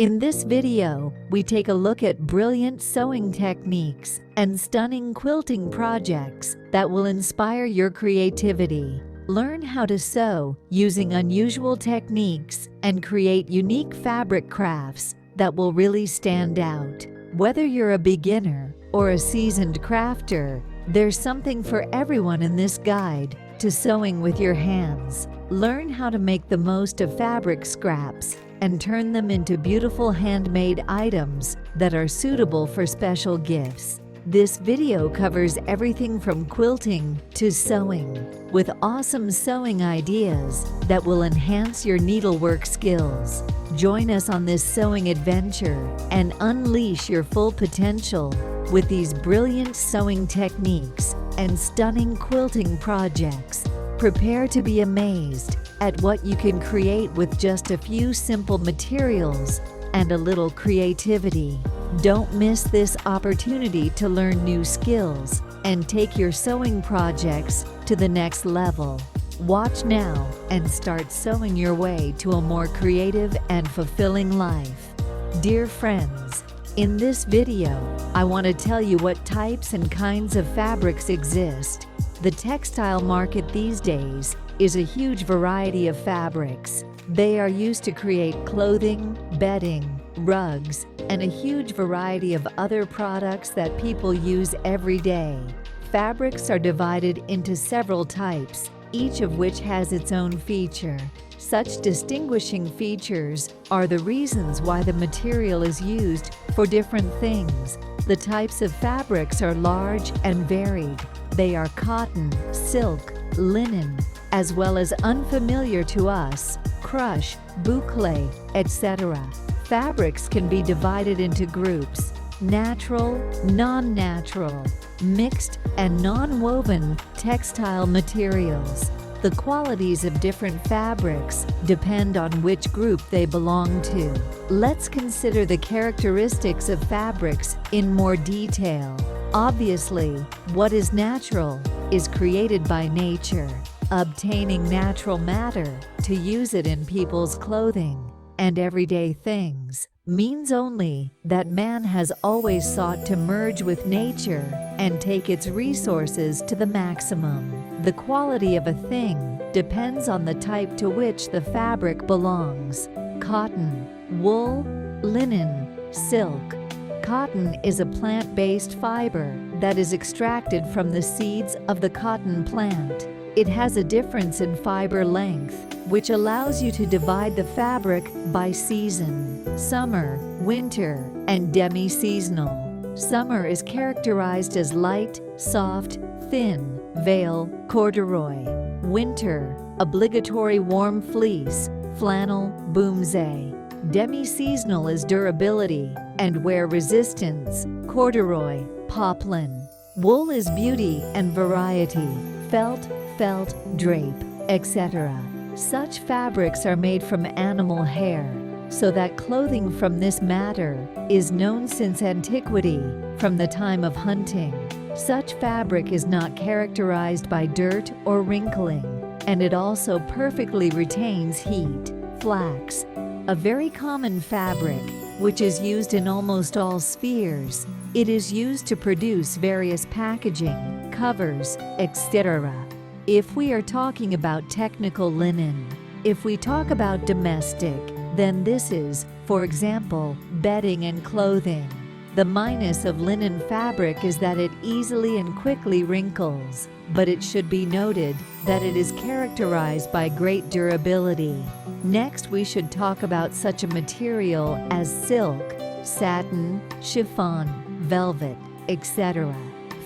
In this video, we take a look at brilliant sewing techniques and stunning quilting projects that will inspire your creativity. Learn how to sew using unusual techniques and create unique fabric crafts that will really stand out. Whether you're a beginner or a seasoned crafter, there's something for everyone in this guide to sewing with your hands. Learn how to make the most of fabric scraps and turn them into beautiful handmade items that are suitable for special gifts. This video covers everything from quilting to sewing, with awesome sewing ideas that will enhance your needlework skills. Join us on this sewing adventure and unleash your full potential with these brilliant sewing techniques and stunning quilting projects. Prepare to be amazed at what you can create with just a few simple materials and a little creativity. Don't miss this opportunity to learn new skills and take your sewing projects to the next level. Watch now and start sewing your way to a more creative and fulfilling life. Dear friends, in this video, I want to tell you what types and kinds of fabrics exist. The textile market these days is a huge variety of fabrics. They are used to create clothing, bedding, rugs, and a huge variety of other products that people use every day. Fabrics are divided into several types, each of which has its own feature. Such distinguishing features are the reasons why the material is used for different things. The types of fabrics are large and varied. They are cotton, silk, linen, as well as unfamiliar to us, crush, boucle, etc. Fabrics can be divided into groups: natural, non-natural, mixed, and non-woven textile materials. The qualities of different fabrics depend on which group they belong to. Let's consider the characteristics of fabrics in more detail. Obviously, what is natural is created by nature. Obtaining natural matter to use it in people's clothing and everyday things means only that man has always sought to merge with nature and take its resources to the maximum. The quality of a thing depends on the type to which the fabric belongs: cotton, wool, linen, silk. Cotton is a plant-based fiber that is extracted from the seeds of the cotton plant. It has a difference in fiber length, which allows you to divide the fabric by season: summer, winter, and demi-seasonal. Summer is characterized as light, soft, thin, veil, corduroy. Winter, obligatory warm fleece, flannel, boomsay. Demi-seasonal is durability and wear resistance, corduroy, poplin. Wool is beauty and variety, felt, drape, etc. Such fabrics are made from animal hair, so that clothing from this matter is known since antiquity, from the time of hunting. Such fabric is not characterized by dirt or wrinkling, and it also perfectly retains heat. Flax, a very common fabric, which is used in almost all spheres. It is used to produce various packaging, covers, etc. If we are talking about technical linen, if we talk about domestic, then this is, for example, bedding and clothing. The minus of linen fabric is that it easily and quickly wrinkles, but it should be noted that it is characterized by great durability. Next, we should talk about such a material as silk, satin, chiffon, velvet, etc.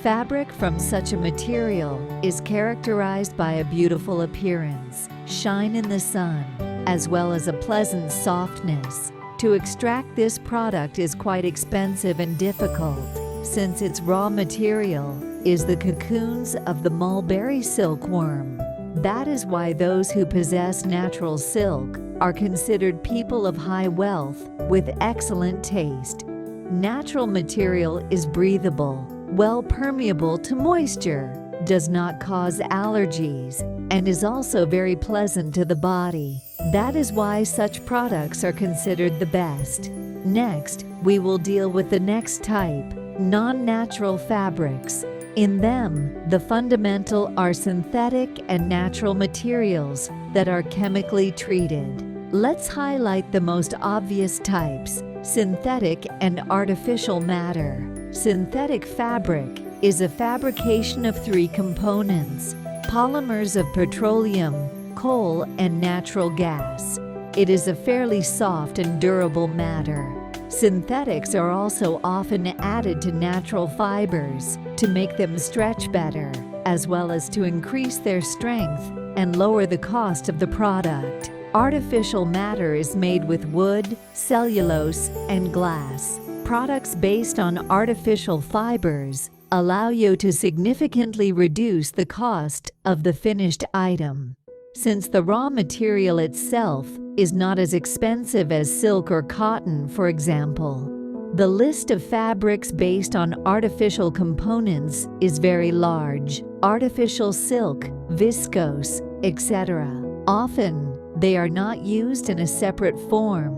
Fabric from such a material is characterized by a beautiful appearance, shine in the sun, as well as a pleasant softness. To extract this product is quite expensive and difficult, since its raw material is the cocoons of the mulberry silkworm. That is why those who possess natural silk are considered people of high wealth with excellent taste. Natural material is breathable, well permeable to moisture, does not cause allergies, and is also very pleasant to the body. That is why such products are considered the best. Next, we will deal with the next type, non-natural fabrics. In them, the fundamental are synthetic and natural materials that are chemically treated. Let's highlight the most obvious types: synthetic and artificial matter. Synthetic fabric is a fabrication of three components: polymers of petroleum, coal, and natural gas. It is a fairly soft and durable matter. Synthetics are also often added to natural fibers to make them stretch better, as well as to increase their strength and lower the cost of the product. Artificial matter is made with wood, cellulose, and glass. Products based on artificial fibers allow you to significantly reduce the cost of the finished item. Since the raw material itself is not as expensive as silk or cotton, for example, the list of fabrics based on artificial components is very large: artificial silk, viscose, etc. Often, they are not used in a separate form,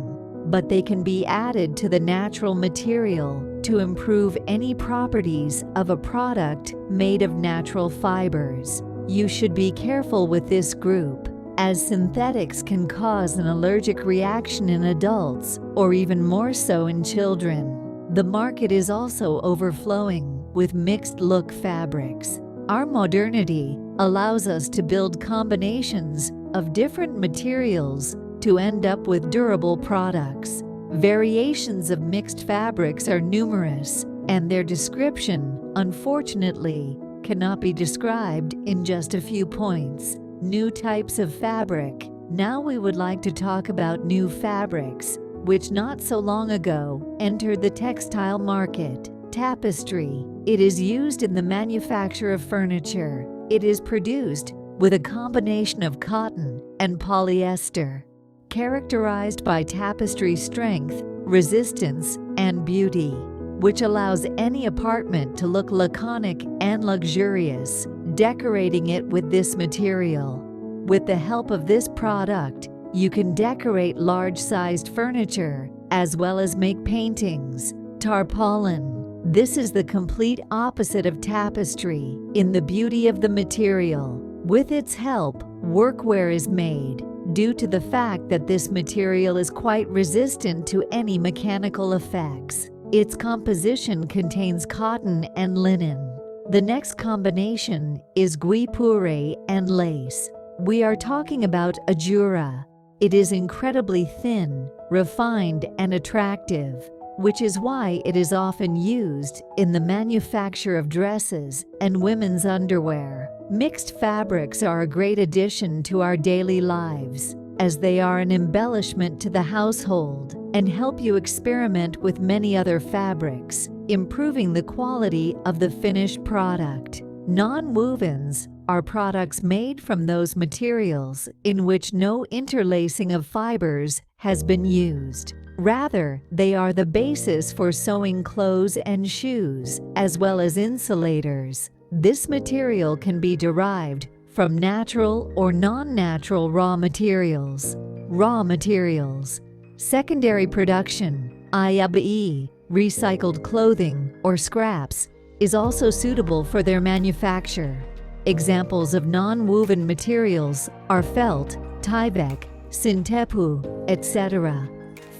but they can be added to the natural material to improve any properties of a product made of natural fibers. You should be careful with this group, as synthetics can cause an allergic reaction in adults, or even more so in children. The market is also overflowing with mixed-look fabrics. Our modernity allows us to build combinations of different materials to end up with durable products. Variations of mixed fabrics are numerous, and their description, unfortunately, cannot be described in just a few points. New types of fabric. Now we would like to talk about new fabrics, which not so long ago entered the textile market. Tapestry. It is used in the manufacture of furniture. It is produced with a combination of cotton and polyester. Characterized by tapestry strength, resistance, and beauty, which allows any apartment to look laconic and luxurious, decorating it with this material. With the help of this product, you can decorate large-sized furniture, as well as make paintings. Tarpaulin. This is the complete opposite of tapestry in the beauty of the material. With its help, workwear is made, due to the fact that this material is quite resistant to any mechanical effects. Its composition contains cotton and linen. The next combination is guipure and lace. We are talking about ajura. It is incredibly thin, refined, and attractive, which is why it is often used in the manufacture of dresses and women's underwear. Mixed fabrics are a great addition to our daily lives, as they are an embellishment to the household and help you experiment with many other fabrics, improving the quality of the finished product. Nonwovens are products made from those materials in which no interlacing of fibers has been used. Rather, they are the basis for sewing clothes and shoes, as well as insulators. This material can be derived from natural or non-natural raw materials. Raw materials. Secondary production, i.e., recycled clothing or scraps, is also suitable for their manufacture. Examples of non-woven materials are felt, tyvek, sintepu, etc.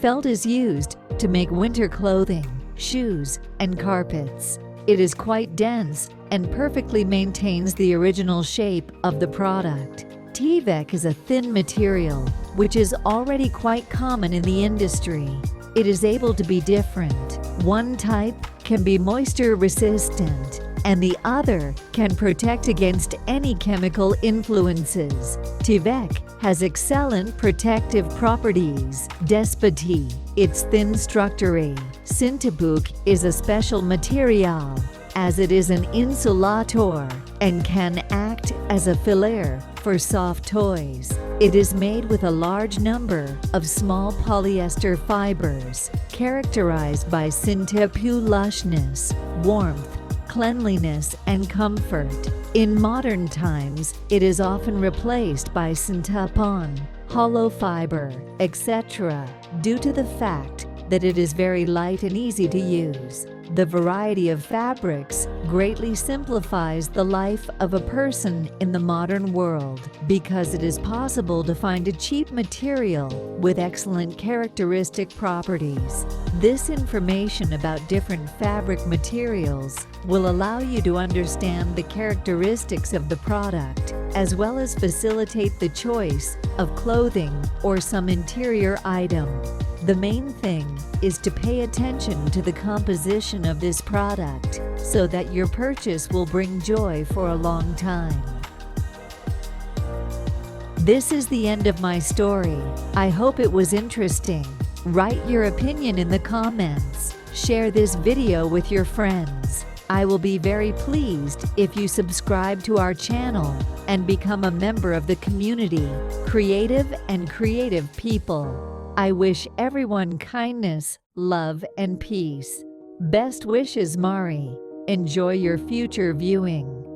Felt is used to make winter clothing, shoes, and carpets. It is quite dense and perfectly maintains the original shape of the product. Tyvek is a thin material, which is already quite common in the industry. It is able to be different. One type can be moisture resistant, and the other can protect against any chemical influences. Tyvek has excellent protective properties. Despoti, its thin structure. Sintepuk is a special material, as it is an insulator and can act as a filler for soft toys. It is made with a large number of small polyester fibers, characterized by sintepulushness, warmth, cleanliness, and comfort. In modern times, it is often replaced by sintapon, hollow fiber, etc., due to the fact that it is very light and easy to use. The variety of fabrics greatly simplifies the life of a person in the modern world because it is possible to find a cheap material with excellent characteristic properties. This information about different fabric materials will allow you to understand the characteristics of the product, as well as facilitate the choice of clothing or some interior item. The main thing is to pay attention to the composition of this product so that your purchase will bring joy for a long time. This is the end of my story. I hope it was interesting. Write your opinion in the comments. Share this video with your friends. I will be very pleased if you subscribe to our channel and become a member of the community, creative and creative people. I wish everyone kindness, love, and peace. Best wishes, Mari. Enjoy your future viewing.